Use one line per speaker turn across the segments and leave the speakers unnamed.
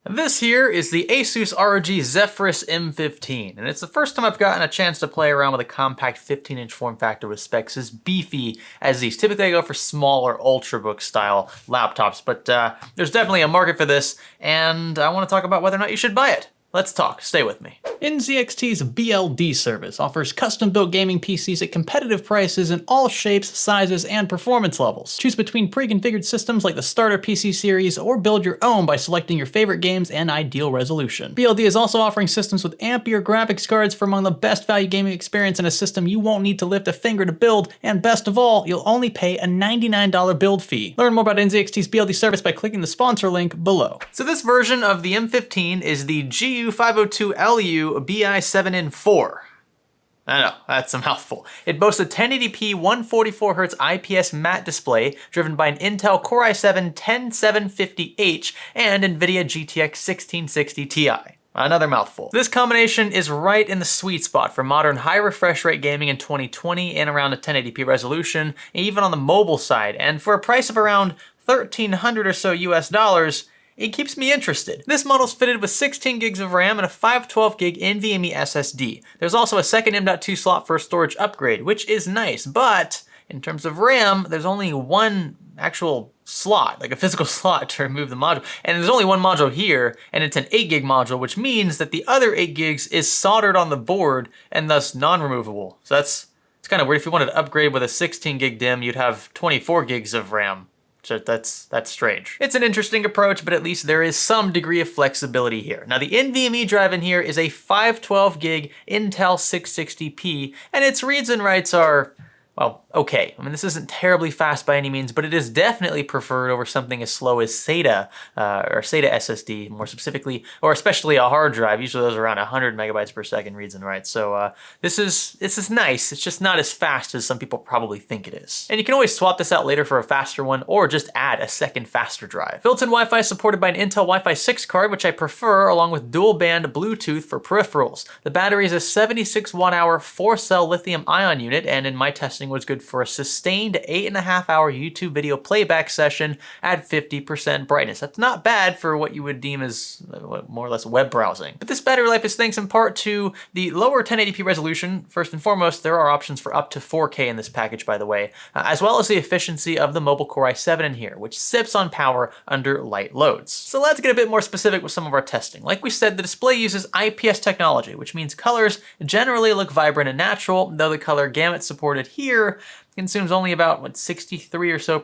This here is the ASUS ROG Zephyrus M15, and it's the first time I've gotten a chance to play around with a compact 15-inch form factor with specs as beefy as these. Typically I go for smaller Ultrabook style laptops, but there's definitely a market for this, and I want to talk about whether or not you should buy it. Let's talk, stay with me.
NZXT's BLD service offers custom-built gaming PCs at competitive prices in all shapes, sizes, and performance levels. Choose between pre-configured systems like the Starter PC series, or build your own by selecting your favorite games and ideal resolution. BLD is also offering systems with Ampere graphics cards for among the best value gaming experience in a system you won't need to lift a finger to build, and best of all, you'll only pay a $99 build fee. Learn more about NZXT's BLD service by clicking the sponsor link below.
So this version of the M15 is the GU502LU BI7N4. I know, that's a mouthful. It boasts a 1080p 144Hz IPS matte display driven by an Intel Core i7-10750H and NVIDIA GTX 1660 Ti. Another mouthful. This combination is right in the sweet spot for modern high refresh rate gaming in 2020 and around a 1080p resolution, even on the mobile side, and for a price of around $1,300 or so US dollars, it keeps me interested. This model's fitted with 16 gigs of RAM and a 512 gig NVMe SSD. There's also a second M.2 slot for a storage upgrade, which is nice, but in terms of RAM, there's only one actual slot, like a physical slot to remove the module. And there's only one module here, and it's an 8 gig module, which means that the other 8 gigs is soldered on the board and thus non-removable. So it's kind of weird. If you wanted to upgrade with a 16 gig DIMM, you'd have 24 gigs of RAM. So that's strange. It's an interesting approach, but at least there is some degree of flexibility here. Now the NVMe drive in here is a 512 gig Intel 660p, and its reads and writes are, well, okay. I mean, this isn't terribly fast by any means, but it is definitely preferred over something as slow as SATA, or SATA SSD, more specifically, or especially a hard drive. Usually those are around 100 megabytes per second reads and writes. So this is nice. It's just not as fast as some people probably think it is. And you can always swap this out later for a faster one, or just add a second faster drive. Built-in Wi-Fi is supported by an Intel Wi-Fi 6 card, which I prefer, along with dual-band Bluetooth for peripherals. The battery is a 76 watt-hour 4-cell lithium-ion unit, and in my testing was good for a sustained 8.5-hour YouTube video playback session at 50% brightness. That's not bad for what you would deem as more or less web browsing. But this battery life is thanks in part to the lower 1080p resolution. First and foremost, there are options for up to 4K in this package, by the way, as well as the efficiency of the mobile Core i7 in here, which sips on power under light loads. So let's get a bit more specific with some of our testing. Like we said, the display uses IPS technology, which means colors generally look vibrant and natural, though the color gamut supported here consumes only about 63% or so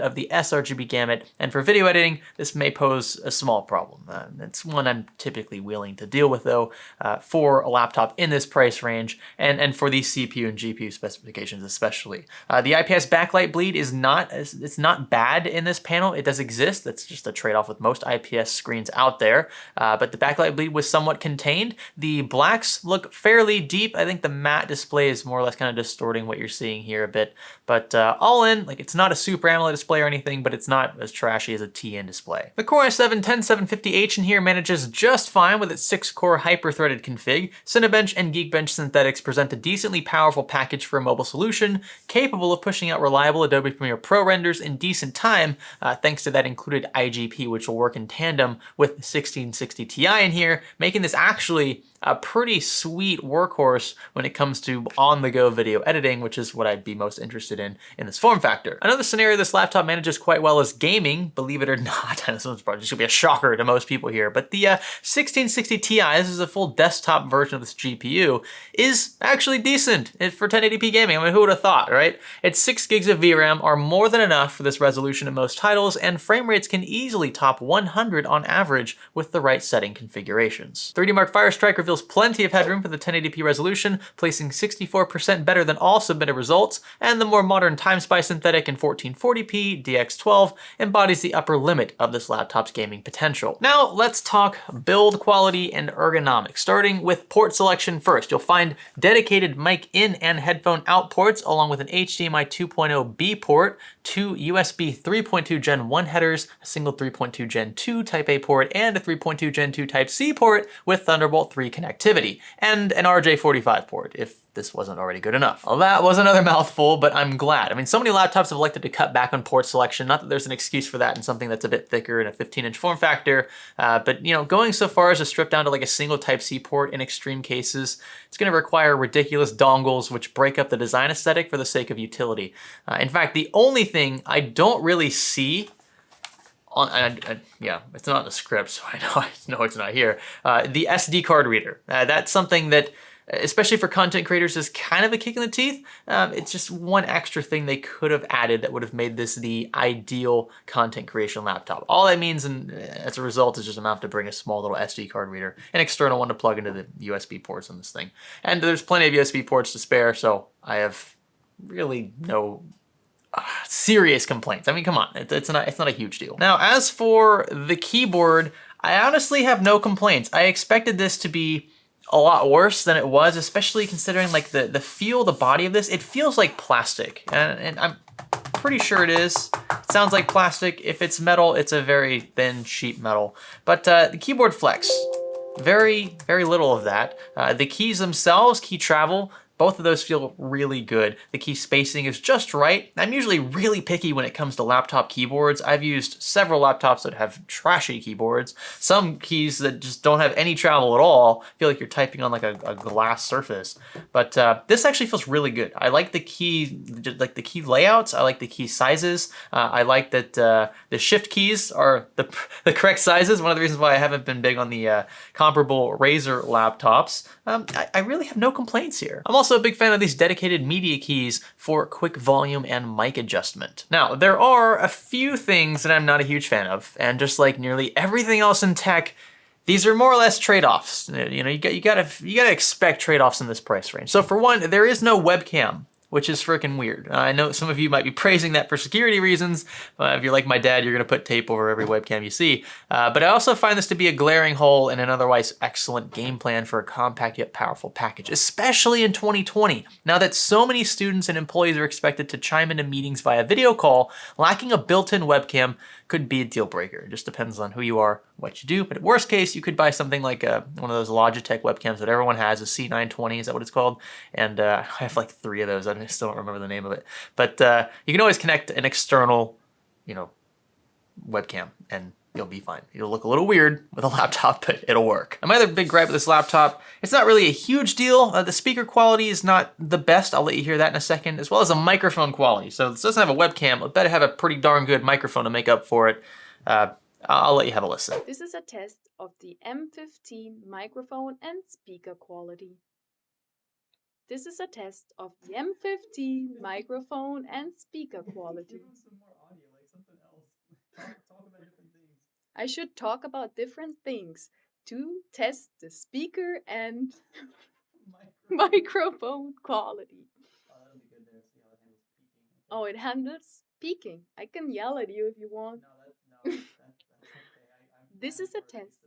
of the sRGB gamut, and for video editing, this may pose a small problem. It's one I'm typically willing to deal with though, for a laptop in this price range, and for these CPU and GPU specifications especially. The IPS backlight bleed is it's not bad in this panel. It does exist. That's just a trade-off with most IPS screens out there, but the backlight bleed was somewhat contained. The blacks look fairly deep. I think the matte display is more or less kind of distorting what you're seeing here a bit. But all in, like, it's not a Super AMOLED display or anything, but it's not as trashy as a TN display. The Core i7-10750H in here manages just fine with its 6-core hyper-threaded config. Cinebench and Geekbench synthetics present a decently powerful package for a mobile solution, capable of pushing out reliable Adobe Premiere Pro renders in decent time, thanks to that included IGP, which will work in tandem with the 1660 Ti in here, making this actually a pretty sweet workhorse when it comes to on-the-go video editing, which is what I'd be most interested in this form factor. Another scenario this laptop manages quite well is gaming, believe it or not. This one's probably just gonna be a shocker to most people here, but the 1660 Ti, this is a full desktop version of this GPU, is actually decent for 1080p gaming. I mean, who would have thought, right? Its 6 gigs of VRAM are more than enough for this resolution in most titles, and frame rates can easily top 100 on average with the right setting configurations. 3D Mark Firestrike reveals plenty of headroom for the 1080p resolution, placing 64% better than all submitted results, and the more modern TimeSpy synthetic in 1440p DX12 embodies the upper limit of this laptop's gaming potential. Now let's talk build quality and ergonomics, starting with port selection first. You'll find dedicated mic in and headphone out ports, along with an HDMI 2.0B port, 2 USB 3.2 Gen 1 headers, a single 3.2 Gen 2 Type A port, and a 3.2 Gen 2 Type C port with Thunderbolt 3 connections. connectivity, and an RJ45 port, if this wasn't already good enough. Well, that was another mouthful, but I'm glad. I mean, so many laptops have elected to cut back on port selection, not that there's an excuse for that in something that's a bit thicker in a 15-inch form factor, but you know, going so far as to strip down to like a single Type-C port in extreme cases, it's gonna require ridiculous dongles which break up the design aesthetic for the sake of utility. In fact, the only thing I don't really see yeah, it's not in the script, so I know it's not here. The SD card reader. That's something that, especially for content creators, is kind of a kick in the teeth. It's just one extra thing they could have added that would have made this the ideal content creation laptop. All that means, and as a result, is just I'm gonna have to bring a small little SD card reader, an external one to plug into the USB ports on this thing. And there's plenty of USB ports to spare, so I have really no serious complaints. I mean, come on, it's not a huge deal. Now, as for the keyboard, I honestly have no complaints. I expected this to be a lot worse than it was, especially considering like the feel, the body of this. It feels like plastic, and I'm pretty sure it is. It sounds like plastic. If it's metal, it's a very thin sheet metal. But the keyboard flex, very little of that. The keys themselves, key travel, both of those feel really good. The key spacing is just right. I'm usually really picky when it comes to laptop keyboards. I've used several laptops that have trashy keyboards. Some keys that just don't have any travel at all. Feel like you're typing on like a glass surface. But this actually feels really good. I like the key layouts. I like the key sizes. I like that the shift keys are the correct sizes. One of the reasons why I haven't been big on the comparable Razer laptops. I really have no complaints here. I'm also a big fan of these dedicated media keys for quick volume and mic adjustment. Now, there are a few things that I'm not a huge fan of, and just like nearly everything else in tech, these are more or less trade-offs. You know, you gotta expect trade-offs in this price range. So for one, there is no webcam, which is freaking weird. I know some of you might be praising that for security reasons. If you're like my dad, you're gonna put tape over every webcam you see. But I also find this to be a glaring hole in an otherwise excellent game plan for a compact yet powerful package, especially in 2020. Now that so many students and employees are expected to chime into meetings via video call, lacking a built-in webcam could be a deal breaker. It just depends on who you are, what you do. But at worst case, you could buy something like one of those Logitech webcams that everyone has, a C920, is that what it's called? And I have like 3 of those. I still don't remember the name of it. But you can always connect an external, you know, webcam and you'll be fine. It'll look a little weird with a laptop, but it'll work. And my other big gripe with this laptop, it's not really a huge deal. The speaker quality is not the best. I'll let you hear that in a second, as well as the microphone quality. So this doesn't have a webcam. It better have a pretty darn good microphone to make up for it. I'll let you have a listen.
This is a test of the M15 microphone and speaker quality. This is a test of the M15 microphone and speaker quality. I should talk about different things to test the speaker and microphone quality. Oh, it handles speaking. I can yell at you if you want. This is a test.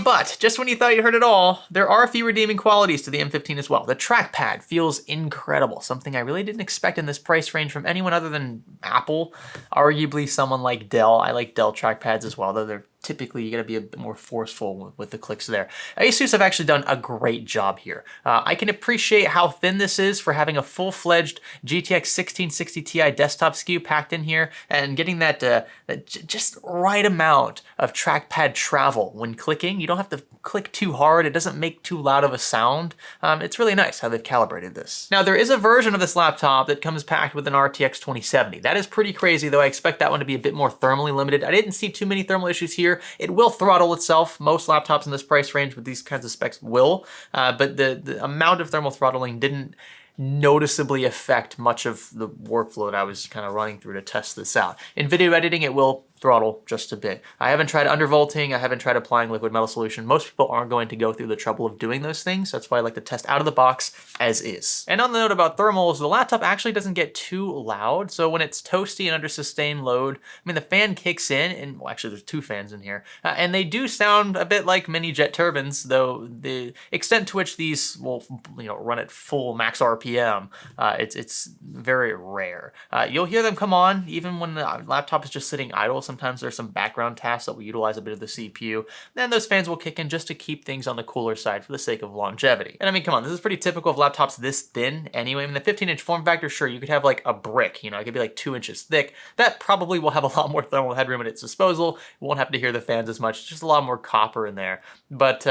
But just when you thought you heard it all, there are a few redeeming qualities to the M15 as well. The trackpad feels incredible, something I really didn't expect in this price range from anyone other than Apple, arguably someone like Dell. I like Dell trackpads as well, though they're typically you gotta be a bit more forceful with the clicks there. ASUS have actually done a great job here. I can appreciate how thin this is for having a full-fledged GTX 1660 Ti desktop SKU packed in here and getting that just right amount of trackpad travel when clicking. You don't have to click too hard. It doesn't make too loud of a sound. It's really nice how they've calibrated this. Now, there is a version of this laptop that comes packed with an RTX 2070. That is pretty crazy, though I expect that one to be a bit more thermally limited. I didn't see too many thermal issues here. It will throttle itself. Most laptops in this price range with these kinds of specs will, but the amount of thermal throttling didn't noticeably affect much of the workflow that I was kind of running through to test this out. In video editing, it will throttle just a bit. I haven't tried undervolting, I haven't tried applying liquid metal solution. Most people aren't going to go through the trouble of doing those things. That's why I like to test out of the box as is. And on the note about thermals, the laptop actually doesn't get too loud. So when it's toasty and under sustained load, I mean, the fan kicks in, and well, actually there's 2 fans in here, and they do sound a bit like mini jet turbines, though the extent to which these will, run at full max RPM, it's very rare. You'll hear them come on even when the laptop is just sitting idle. Sometimes there's some background tasks that will utilize a bit of the CPU. Then those fans will kick in just to keep things on the cooler side for the sake of longevity. And I mean, come on, this is pretty typical of laptops this thin anyway. I mean, the 15-inch form factor, sure, you could have like a brick, it could be like 2 inches thick. That probably will have a lot more thermal headroom at its disposal. You won't have to hear the fans as much. It's just a lot more copper in there. But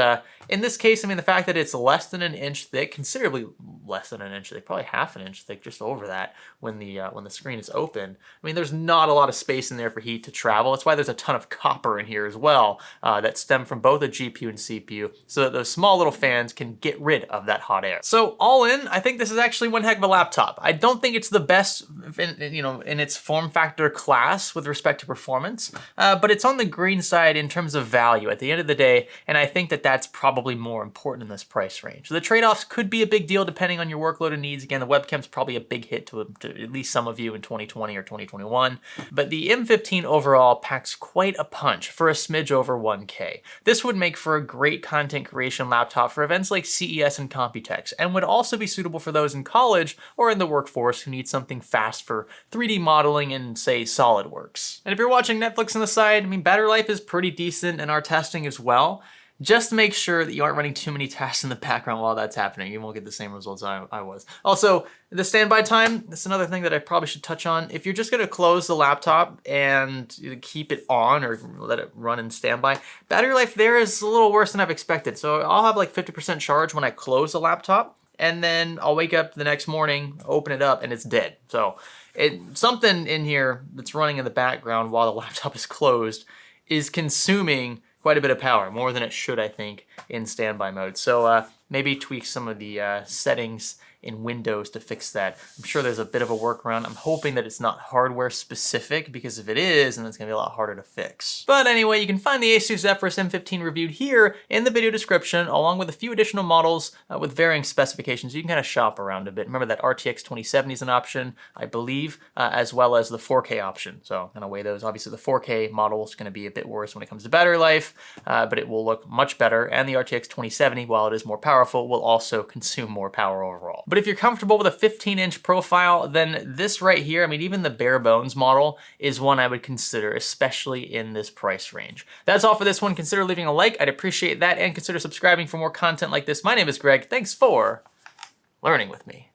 in this case, I mean, the fact that it's less than an inch thick, considerably less than an inch thick, probably half an inch thick, just over that when the screen is open. I mean, there's not a lot of space in there for heat to travel. That's why there's a ton of copper in here as well that stem from both the GPU and CPU, so that those small little fans can get rid of that hot air. So all in, I think this is actually one heck of a laptop. I don't think it's the best in its form factor class with respect to performance, but it's on the green side in terms of value at the end of the day, and I think that that's probably more important in this price range. So the trade-offs could be a big deal depending on your workload and needs. Again, the webcam's probably a big hit to at least some of you in 2020 or 2021, but the M15 overall packs quite a punch for a smidge over 1K. This would make for a great content creation laptop for events like CES and Computex, and would also be suitable for those in college or in the workforce who need something fast for 3D modeling in, say, SolidWorks. And if you're watching Netflix on the side, I mean, battery life is pretty decent in our testing as well. Just make sure that you aren't running too many tasks in the background while that's happening. You won't get the same results I was. Also, the standby time, that's another thing that I probably should touch on. If you're just gonna close the laptop and keep it on or let it run in standby, battery life there is a little worse than I've expected. So I'll have like 50% charge when I close the laptop, and then I'll wake up the next morning, open it up, and it's dead. So something in here that's running in the background while the laptop is closed is consuming quite a bit of power, more than it should, I think, in standby mode. So maybe tweak some of the settings in Windows to fix that. I'm sure there's a bit of a workaround. I'm hoping that it's not hardware specific, because if it is, then it's gonna be a lot harder to fix. But anyway, you can find the ASUS Zephyrus M15 reviewed here in the video description, along with a few additional models with varying specifications. You can kind of shop around a bit. Remember that RTX 2070 is an option, I believe, as well as the 4K option. So kind of weigh those. Obviously the 4K model is gonna be a bit worse when it comes to battery life, but it will look much better. And the RTX 2070, while it is more powerful, will also consume more power overall. But if you're comfortable with a 15-inch profile, then this right here, I mean, even the bare bones model is one I would consider, especially in this price range. That's all for this one. Consider leaving a like, I'd appreciate that, and consider subscribing for more content like this. My name is Greg. Thanks for learning with me.